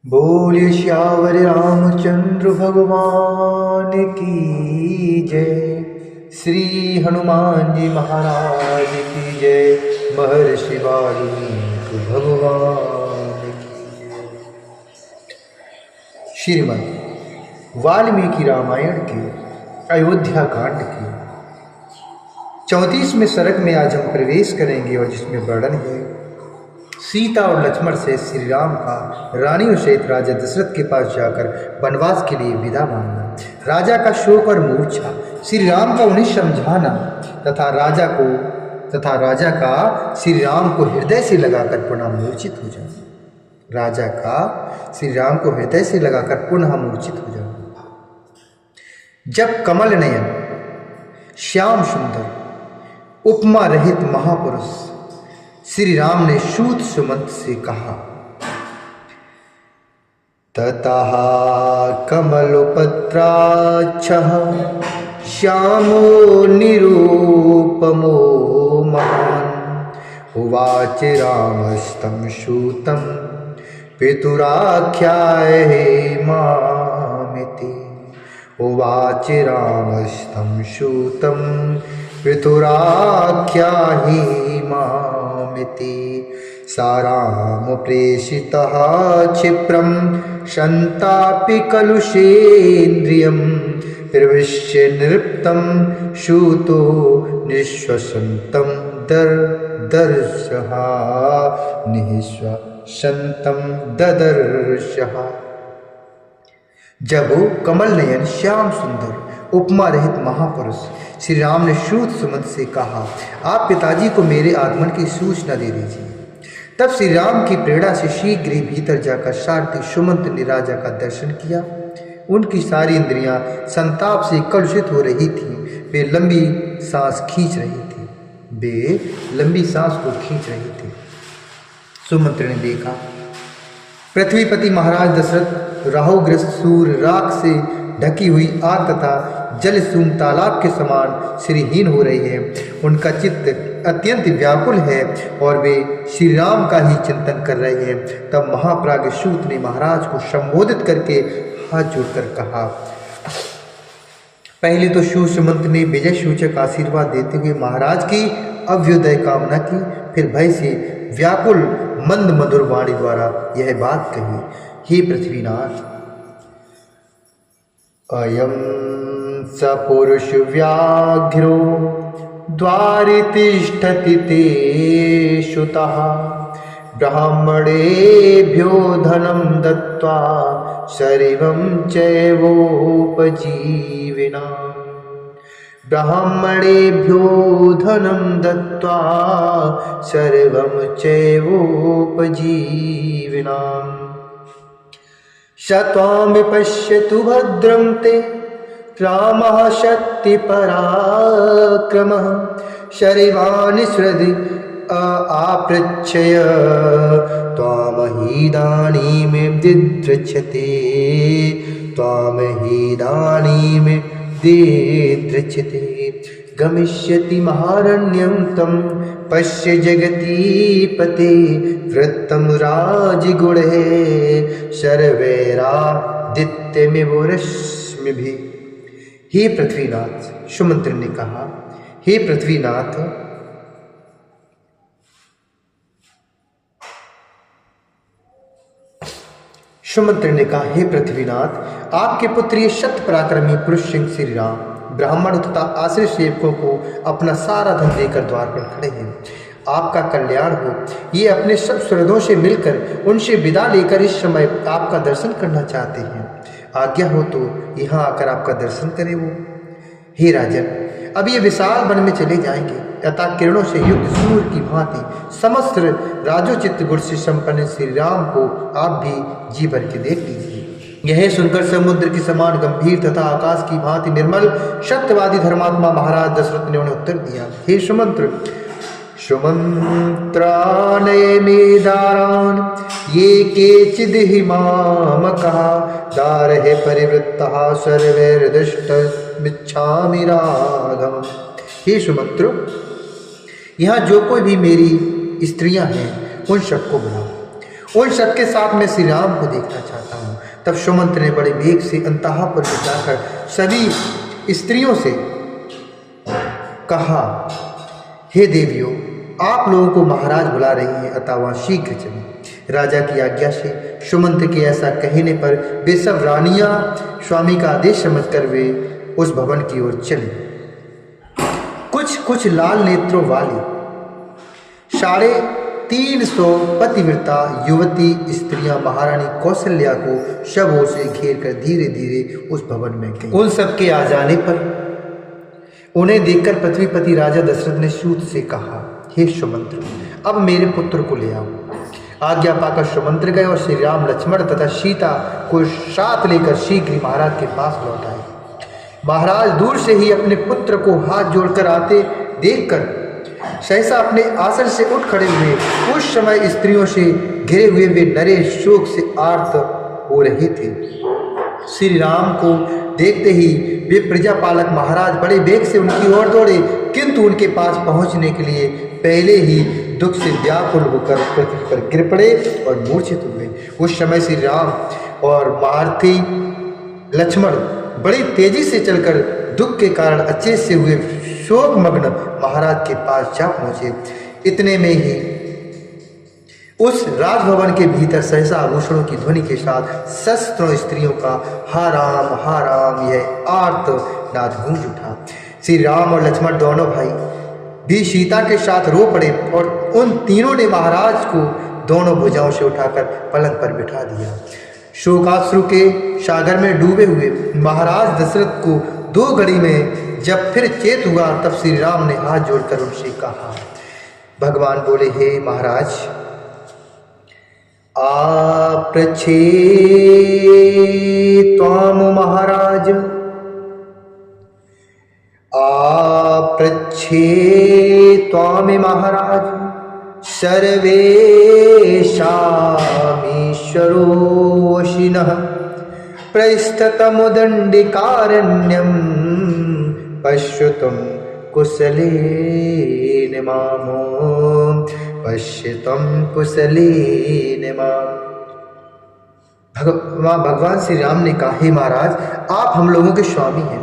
बोलिए श्यावर रामचंद्र भगवान की जय। श्री हनुमान जी महाराज की जय। महर्षि वाल्मीकि भगवान की जय। श्रीमद् वाल्मीकि रामायण के अयोध्या कांड के 34वें सर्ग में आज हम प्रवेश करेंगे और जिसमें वर्णन है सीता और लक्ष्मण से श्री राम का रानी सहित राजा दशरथ के पास जाकर वनवास के लिए विदा मांगना, राजा का शोक और मूर्छा, श्री राम का उन्हें समझाना तथा राजा का श्री राम को हृदय से लगाकर पुनः मूर्छित हो जाना। राजा का श्री राम को हृदय से लगाकर पुनः मूर्छित हो जाना। जब कमल नयन श्याम सुंदर उपमा रहित महापुरुष श्री राम ने सूत सुमंत से कहा, ततः कमलोपत्राक्षः श्यामो निरूपमो महान् उवाच रामस्तं सूतं पितुराख्याये मामिति। उवाच रामस्तं सूतं पितुराख्याहि मामिति। साराम प्रेषितः क्षिप्रं शन्तापि कलुषेन्द्रियं प्रविश्य नृप्तं सूतो निःश्वसन्तं ददर्शः। जब कमल नयन श्याम सुंदर उपमा रहित महापुरुष श्री राम ने सूत सुमंत से कहा, आप पिताजी को मेरे आगमन की सूचना दे दीजिए। तब श्री राम की प्रेरणा से शीघ्र ही भीतर जाकर सारथी सुमंत ने राजा का दर्शन किया। उनकी सारी इंद्रियां संताप से कलुषित हो रही थी। वे लंबी सांस को खींच रही थी। सुमंत ने देखा पृथ्वीपति महाराज दशरथ राहुग्रस्त सूर्य राख से ढकी हुई आग तथा जलसूम तालाब के समान श्रीहीन हो रही है। उनका चित्त अत्यंत व्याकुल है और वे श्री राम का ही चिंतन कर रहे हैं। तब महाप्राज्ञ सूत ने महाराज को संबोधित करके हाथ जोड़कर कहा, पहले तो सूत सुमंत ने विजय सूचक आशीर्वाद देते हुए महाराज की अभ्युदय कामना की, फिर भय से व्याकुल मंद मधुर वाणी द्वारा यह बात कही, हे पृथ्वीनाथ, अयं स पुरुष व्याघ्रो द्वारे तिष्ठति ते सुतः ब्राह्मणेभ्यो धनं दत्त्वा शरीरं चैवोपजीविना। ब्राह्मणेभ्यो धनं दत्त्वा सर्वं चैवोपजीविना। शत्वां विपश्यतु भद्रं ते रामः शक्तिपराक्रमः शरीराणि श्रद्धि आपृच्छय त्वामहीदानीमिद्दृच्छते गमिष्यति महारण्यं तं पश्य जगतीपते वृत्तं राजगुणैः सर्वैरादित्यमिवरश्मिभिः। हे पृथ्वीनाथ, सुमंत्र ने कहा, हे पृथ्वीनाथ, सुमंत्र ने कहा, हे पृथ्वीनाथ, आपके पुत्र ये शत पराक्रमी पुरुष सिंह श्री राम ब्राह्मण तथा आश्रय सेवकों को अपना सारा धन देकर द्वार पर खड़े हैं। आपका कल्याण हो। ये अपने सब सुहृदों से मिलकर उनसे विदा लेकर इस समय आपका दर्शन करना चाहते हैं। आज्ञा हो तो यहाँ आकर आपका दर्शन करें वो। हे राजन, अब ये विशाल वन में चले जाएंगे तथा किरणों से युक्त सूर्य की भांति समस्त राजोचित गुण से संपन्न श्री राम को आप भी जी भर के देख लीजिए। यह सुनकर समुद्र के समान गंभीर तथा आकाश की भांति निर्मल सत्यवादी धर्मात्मा महाराज दशरथ ने उन्हें उत्तर दिया, हे सुमंत्र, सुमंत्रानयमेदारान ये केचिदिहि मामकः दारहे परिवृत्तः सर्वैर्दृष्टमिच्छामि राघवम्। हे सुमंत्र, यहाँ जो कोई भी मेरी स्त्रियां हैं उन सबको बुलाओ। उन सबके साथ मैं श्री राम को देखना चाहता हूँ। तब सुमंत ने बड़े वेग से अंतःपुर में जाकर सभी स्त्रियों से कहा, हे देवियों, आप लोगों को महाराज बुला रही हैं, अतः वहाँ शीघ्र चलें। राजा की आज्ञा से सुमंत के ऐसा कहने पर वे सब रानियां स्वामी का आदेश समझकर वे उस भवन की ओर चली। कुछ लाल नेत्रों वाली 350 पतिव्रता युवती स्त्रियां महारानी कौशल्या को सब ओर से घेर कर धीरे धीरे उस भवन में गईं। उन सबके आ जाने पर उन्हें देखकर पृथ्वीपति राजा दशरथ ने सूत से कहा, हे सुमंत्र, अब मेरे पुत्र को ले आओ। आज्ञा पाकर सुमंत्र गए और श्री राम, लक्ष्मण तथा सीता को साथ लेकर शीघ्र ही महाराज के पास लौट आए। महाराज दूर से ही अपने पुत्र को हाथ जोड़कर आते देखकर सहसा अपने आसन से उठ खड़े हुए। उस समय स्त्रियों से घिरे हुए वे नरेश शोक से आर्त हो रहे थे। श्री राम को देखते ही वे प्रजापालक महाराज बड़े वेग से उनकी ओर दौड़े, किंतु उनके पास पहुंचने के लिए पहले ही दुख से व्याकुल होकर पृथ्वी पर गिर पड़े और मूर्छित हुए। उस समय श्री राम और महारथी लक्ष्मण बड़ी तेजी से चलकर दुख के कारण अचेत से हुए शोकमग्न महाराज के पास जा पहुंचे। इतने में ही उस राजभवन के भीतर सहसा आभूषणों की ध्वनि के साथ शस्त्रों स्त्रियों का हा राम यह आर्त नाद गूंज उठा। श्री राम और लक्ष्मण दोनों भाई भी सीता के साथ रो पड़े और उन तीनों ने महाराज को दोनों भुजाओं से उठाकर पलंग पर बिठा दिया। शोकाश्रु के सागर में डूबे हुए महाराज दशरथ को 2 घड़ी में जब फिर चेत हुआ, तब श्री राम ने हाथ जोड़कर उनसे कहा। भगवान बोले, हे महाराज, आपृच्छे त्वाम महाराज, आपृच्छे त्वाम महाराज, सर्वेशामीश्वरोऽशिनः प्रस्थतमुदण्डिकारण्यं पश्यतुं कुशलेन मामो पश्यतुं कुशलेन माम। भगवान श्री राम ने कहा, हे महाराज, आप हम लोगों के स्वामी हैं।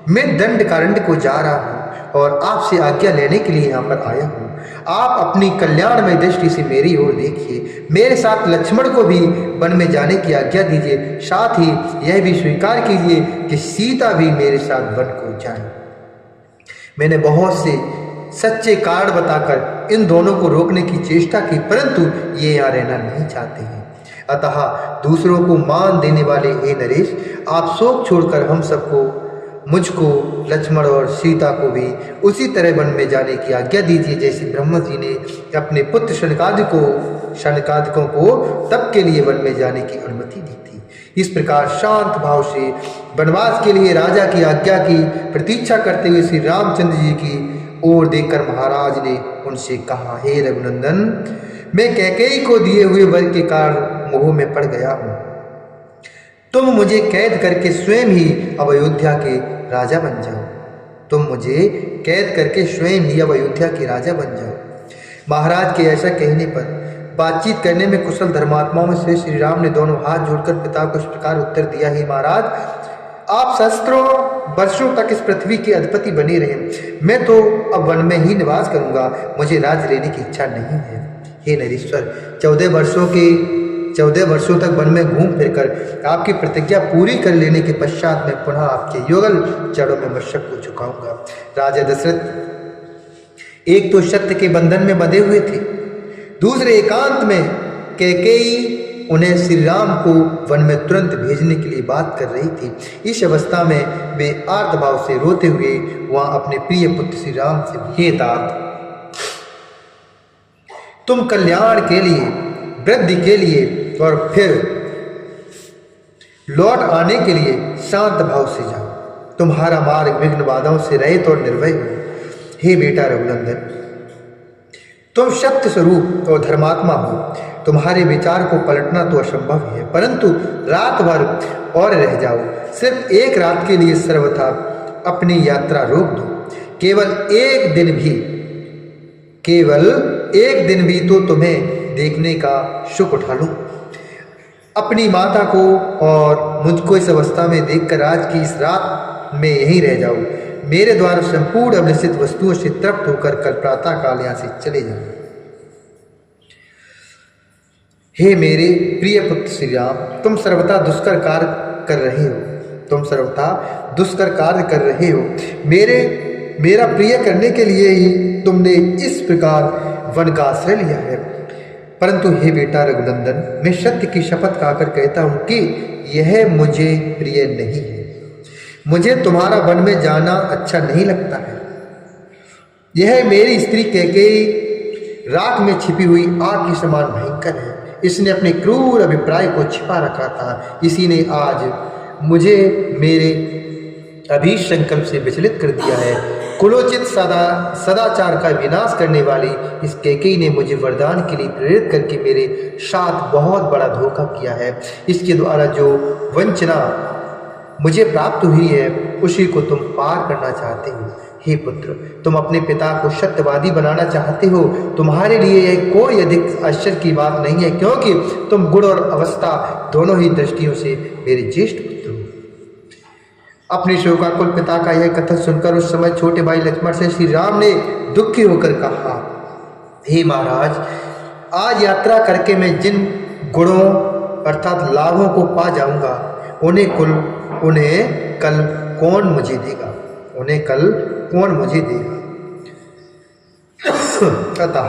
मैं दंडकारण्य को जा रहा हूँ और आपसे आज्ञा लेने के लिए यहाँ पर आया हूँ। आप अपनी कल्याणमय दृष्टि से मेरी ओर देखिए। मेरे साथ लक्ष्मण को भी वन में जाने की आज्ञा दीजिए। साथ ही यह भी स्वीकार कीजिए कि सीता भी मेरे साथ वन को जाए। मैंने बहुत से सच्चे कारण बताकर इन दोनों को रोकने की चेष्टा की, परंतु ये यहाँ रहना नहीं चाहते हैं। अतः दूसरों को मान देने वाले हे नरेश, आप शोक छोड़कर हम सबको, मुझको, लक्ष्मण और सीता को भी उसी तरह वन में जाने की आज्ञा दीजिए जैसे ब्रह्मा जी ने अपने पुत्र शनकादिकों को तब के लिए वन में जाने की अनुमति दी थी। इस प्रकार शांत भाव से वनवास के लिए राजा की आज्ञा की प्रतीक्षा करते हुए श्री रामचंद्र जी की ओर देखकर महाराज ने उनसे कहा, हे रघुनंदन, मैं कैकेयी को दिए हुए वर के कारण मोह में पड़ गया हूँ। तुम मुझे कैद करके स्वयं ही अब अयोध्या के राजा बन जाओ। तुम मुझे कैद करके स्वयं ही अब अयोध्या के राजा बन जाओ। महाराज के ऐसा कहने पर बातचीत करने में कुशल धर्मात्माओं से श्री राम ने दोनों हाथ जोड़कर पिता को इस प्रकार उत्तर दिया, हे महाराज, आप सहस्त्रों वर्षों तक इस पृथ्वी के अधिपति बने रहे। मैं तो अब वन में ही निवास करूंगा। मुझे राज्य लेने की इच्छा नहीं है। हे नरेश्वर, 14 वर्षों तक वन में घूम फिरकर आपकी प्रतिज्ञा पूरी कर लेने के पश्चात मैं पुनः आपके युगल चरणों में मस्तक को झुकाऊंगा। राजा दशरथ एक तो सत्य के बंधन में बंधे हुए थे, दूसरे एकांत में कैकेयी उन्हें श्री राम को वन में तुरंत भेजने के लिए बात कर रही थी। इस अवस्था में वे आर्तभाव से रोते हुए वहां अपने प्रिय पुत्र श्री राम से, हे तात, तुम कल्याण के लिए, वृद्धि के लिए और फिर लौट आने के लिए शांत भाव से जाओ। तुम्हारा मार्ग विघ्न बाधाओं से रहित और निर्भय हो। हे बेटा रघुनंदन, तुम सत्य स्वरूप और धर्मात्मा हो। तुम्हारे विचार को पलटना तो असंभव है, परंतु रात भर और रह जाओ। सिर्फ एक रात के लिए सर्वथा अपनी यात्रा रोक दो। केवल एक दिन भी तो तुम्हें देखने का सुख उठा लूं। अपनी माता को और मुझको इस अवस्था में देखकर आज की इस रात में यहीं रह जाऊं। मेरे द्वारा संपूर्ण अभिलषित वस्तुओं से तृप्त होकर कल प्रातः काल यहाँ से चले जाऊं। हे मेरे प्रिय पुत्र श्री राम, तुम सर्वथा दुष्कर कार्य कर रहे हो। तुम सर्वथा दुष्कर कार्य कर रहे हो। मेरा प्रिय करने के लिए ही तुमने इस प्रकार वन का आश्रय लिया है। परंतु हे बेटा रघुनंदन, मैं सत्य की शपथ खाकर कहता हूं कि यह मुझे प्रिय नहीं है। मुझे तुम्हारा वन में जाना अच्छा नहीं लगता है। यह मेरी स्त्री कैकेयी राख में छिपी हुई आग के समान भयंकर है। इसने अपने क्रूर अभिप्राय को छिपा रखा था। इसी ने आज मुझे मेरे अभिसंकल्प से विचलित कर दिया है। कुलोचित सदाचार का विनाश करने वाली इस कैकेयी ने मुझे वरदान के लिए प्रेरित करके मेरे साथ बहुत बड़ा धोखा किया है। इसके द्वारा जो वंचना मुझे प्राप्त हुई है उसी को तुम पार करना चाहते हो। हे पुत्र, तुम अपने पिता को सत्यवादी बनाना चाहते हो। तुम्हारे लिए यह कोई अधिक आश्चर्य की बात नहीं है, क्योंकि तुम गुण और अवस्था दोनों ही दृष्टियों से मेरे ज्येष्ठ पुत्र हो। अपने शोकाकुल पिता का यह कथन सुनकर उस समय छोटे भाई लक्ष्मण से श्री राम ने दुखी होकर कहा, हे महाराज, आज यात्रा करके मैं जिन गुणों अर्थात लाभों को पा जाऊंगा उन्हें कल कौन मुझे देगा। अतः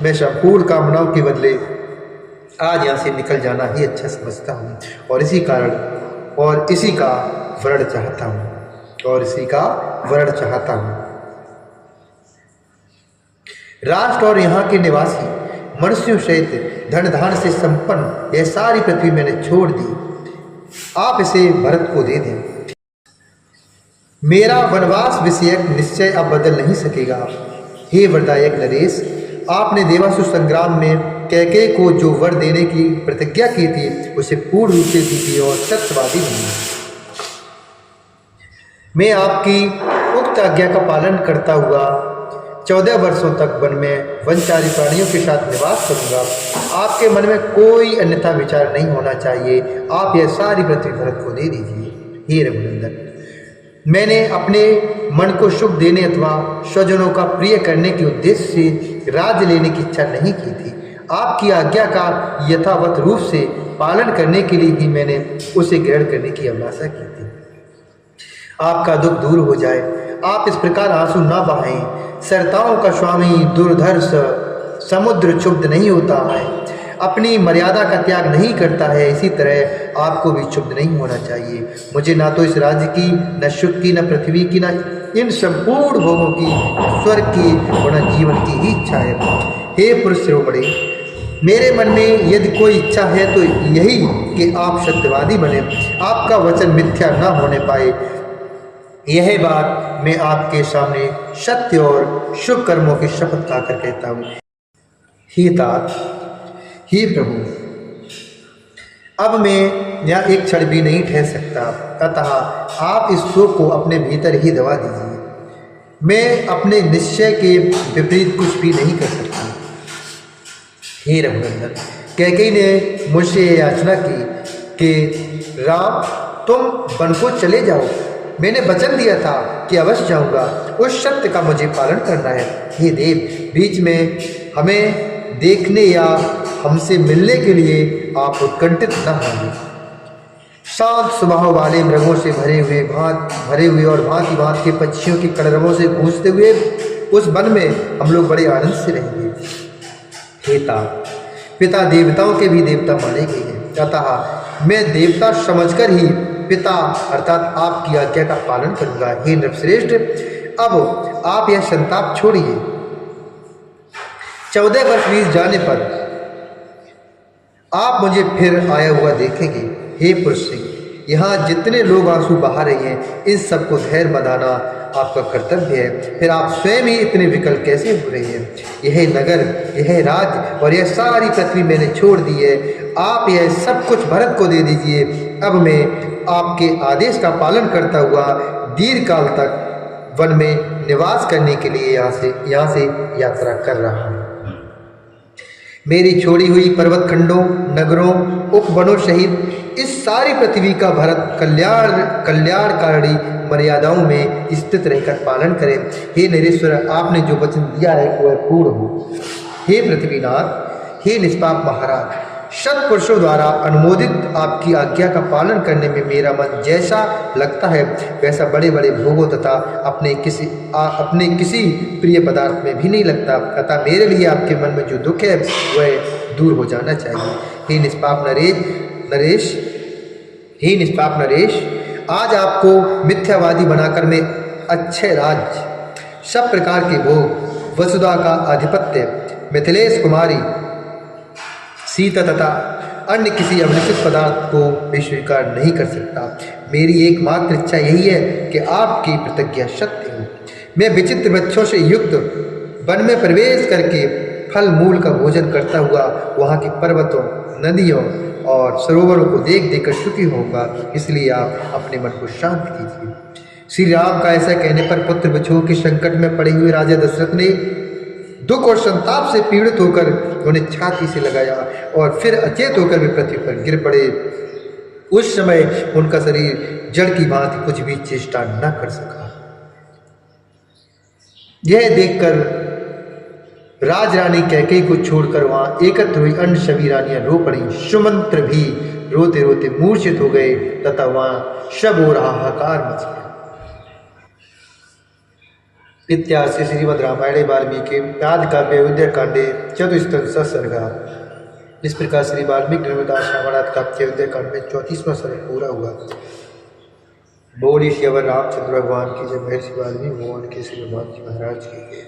मैं संपूर्ण कामनाओं के बदले आज यहाँ से निकल जाना ही अच्छा समझता हूँ और इसी का वर्ण चाहता हूँ। राष्ट्र और यहाँ के निवासी मनुष्यों सहित धन धान से संपन्न यह सारी पृथ्वी मैंने छोड़ दी। आप इसे भरत को दे दें। मेरा वनवास विषयक निश्चय अब बदल नहीं सकेगा। हे वरदायक नरेश, आपने देवासुर संग्राम में कैकेयी को जो वर देने की प्रतिज्ञा की थी उसे पूर्ण रूप से जीती और सत्यवादी बनी। मैं आपकी उक्त आज्ञा का पालन करता हुआ 14 वर्षों तक वन में वनचारी प्राणियों के साथ निवास करूंगा। आपके मन में कोई अन्यथा विचार नहीं होना चाहिए। आप यह सारी पृथ्वी भरत को दे दीजिए। हे रघुनंदन, मैंने अपने मन को सुख देने अथवा स्वजनों का प्रिय करने के उद्देश्य से राज्य लेने की इच्छा नहीं की थी। आपकी आज्ञा का यथावत रूप से पालन करने के लिए ही मैंने उसे ग्रहण करने की अभिलाषा की थी। आपका दुख दूर हो जाए, आप इस प्रकार आंसू ना बहाएं। सरताओं का स्वामी दुर्धर्ष समुद्र क्षुब्ध नहीं होता है, अपनी मर्यादा का त्याग नहीं करता है। इसी तरह आपको भी क्षुब्ध नहीं होना चाहिए। मुझे ना तो इस राज्य की, न सुख की, न पृथ्वी की, न इन संपूर्ण भोगों की, स्वर्ग की और न जीवन की ही इच्छा है। हे पुरुष शिरोमणि, मेरे मन में यदि कोई इच्छा है तो यही कि आप सत्यवादी बने, आपका वचन मिथ्या न होने पाए। यह बात मैं आपके सामने सत्य और शुभ कर्मों की शपथ खाकर कहता हूँ। हे तात, हे प्रभु, अब मैं यहाँ एक क्षण भी नहीं ठहर सकता, अतः आप इस शोक को अपने भीतर ही दबा दीजिए। मैं अपने निश्चय के विपरीत कुछ भी नहीं कर सकता। हे रघुनंदन, कैकेयी ने मुझसे याचना की कि राम, तुम वन को चले जाओ। मैंने वचन दिया था कि अवश्य जाऊंगा। उस सत्य का मुझे पालन करना है। हे देव, बीच में हमें देखने या हमसे मिलने के लिए आप उत्कंठित न होंगे। शांत स्वभाव वाले मृगों से भरे हुए और भांति भांति के पक्षियों की कलरवों से गूंजते हुए उस वन में हम लोग बड़े आनंद से रहेंगे। हे तात, पिता देवताओं के भी देवता माने गए हैं, अतः मैं देवता समझकर ही पिता अर्थात आपकी आज्ञा का पालन करूंगा। हे नृपश्रेष्ठ, अब आप यह संताप छोड़िए। 14 वर्ष बीत जाने पर आप मुझे फिर आया हुआ देखेंगे। हे पुरुष सिंह, यहाँ जितने लोग आंसू बहा रहे हैं, इन सबको धैर्य बनाना आपका कर्तव्य है। फिर आप स्वयं ही इतने विकल कैसे हो रहे हैं? यह नगर, यह राज्य और यह सारी पृथ्वी मैंने छोड़ दी है। आप यह सब कुछ भरत को दे दीजिए। अब मैं आपके आदेश का पालन करता हुआ दीर्घ काल तक वन में निवास करने के लिए यहाँ से यात्रा कर रहा हूँ। मेरी छोड़ी हुई पर्वत खंडों, नगरों, उपवनों सहित इस सारी पृथ्वी का भरत कल्याणकारी मर्यादाओं में स्थित रहकर पालन करें। हे नरेश्वर, आपने जो वचन दिया है वह पूर्ण हो। हे पृथ्वीनाथ, हे निष्पाप महाराज, सत्पुरुषों द्वारा अनुमोदित आपकी आज्ञा का पालन करने में मेरा मन जैसा लगता है वैसा बड़े बड़े भोगों तथा अपने किसी प्रिय पदार्थ में भी नहीं लगता। अतः मेरे लिए आपके मन में जो दुख है वह दूर हो जाना चाहिए। हे निष्पाप नरेश, आज आपको मिथ्यावादी बनाकर मैं अच्छे राज्य, सब प्रकार के भोग, वसुधा का आधिपत्य, मिथिलेश कुमारी सीता तथा अन्य किसी अवलिखित पदार्थ को भी स्वीकार नहीं कर सकता। मेरी एकमात्र इच्छा यही है कि आपकी प्रतिज्ञा सत्य हो। मैं विचित्र वृक्षों से युक्त वन में प्रवेश करके फल मूल का भोजन करता हुआ वहाँ की पर्वतों, नदियों और सरोवरों को देख देखकर सुखी होऊंगा। इसलिए आप अपने मन को शांत कीजिए। श्री राम का ऐसा कहने पर पुत्र विछोह के संकट में पड़े हुए राजा दशरथ ने दुख और संताप से पीड़ित होकर उन्हें छाती से लगाया और फिर अचेत होकर वे पृथ्वी पर गिर पड़े। उस समय उनका शरीर जड़ की भांति कुछ भी चेष्टा न कर सका। यह देखकर राजरानी कैकेयी को छोड़कर वहां एकत्र हुई अन्य सभी रानियां रो पड़ी। सुमंत्र भी रोते रोते मूर्छित हो गए तथा वहां शब और हाहाकार मच गया। इत्यादि श्रीमद् रामायणे वाल्मीकि आदि काव्ये अयोध्या कांडे चतुस्थ सर्गा। इस प्रकार श्री वाल्मीकि नर्मदास रामायण काव्य अयोध्या कांड में 34वां सर्ग पूरा हुआ। बोलिए श्री रामचंद्र भगवान की जय। महर्षि वाल्मीकि भगवान के श्री हनुमान जी महाराज की जय।